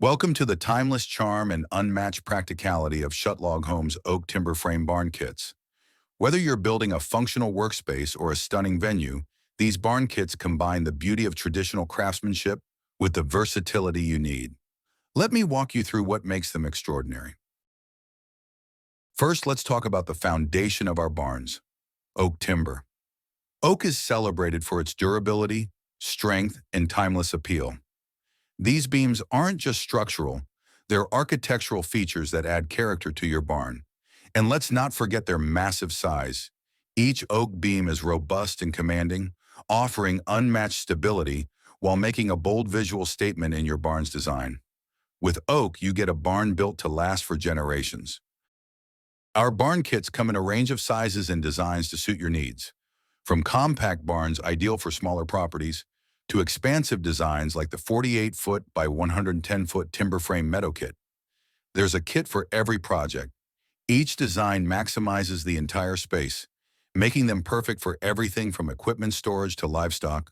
Welcome to the timeless charm and unmatched practicality of Schutt Log Homes oak timber frame barn kits. Whether you're building a functional workspace or a stunning venue, these barn kits combine the beauty of traditional craftsmanship with the versatility you need. Let me walk you through what makes them extraordinary. First, let's talk about the foundation of our barns, oak timber. Oak is celebrated for its durability, strength, and timeless appeal. These beams aren't just structural, they're architectural features that add character to your barn. And let's not forget their massive size. Each oak beam is robust and commanding, offering unmatched stability while making a bold visual statement in your barn's design. With oak, you get a barn built to last for generations. Our barn kits come in a range of sizes and designs to suit your needs. From compact barns ideal for smaller properties, to expansive designs like the 48-foot by 110-foot timber frame meadow kit. There's a kit for every project. Each design maximizes the entire space, making them perfect for everything from equipment storage to livestock,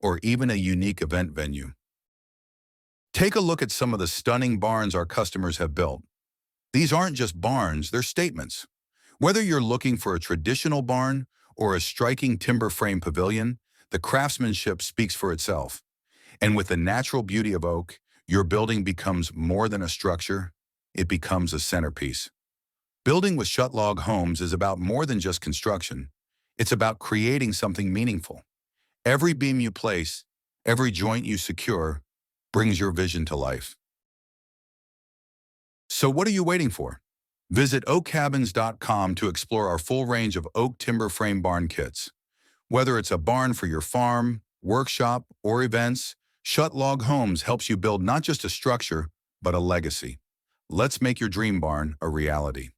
or even a unique event venue. Take a look at some of the stunning barns our customers have built. These aren't just barns, they're statements. Whether you're looking for a traditional barn or a striking timber frame pavilion, the craftsmanship speaks for itself. And with the natural beauty of oak, your building becomes more than a structure, it becomes a centerpiece. Building with Schutt Log Homes is about more than just construction. It's about creating something meaningful. Every beam you place, every joint you secure, brings your vision to life. So what are you waiting for? Visit oakcabins.com to explore our full range of oak timber frame barn kits. Whether it's a barn for your farm, workshop, or events, Schutt Log Homes helps you build not just a structure, but a legacy. Let's make your dream barn a reality.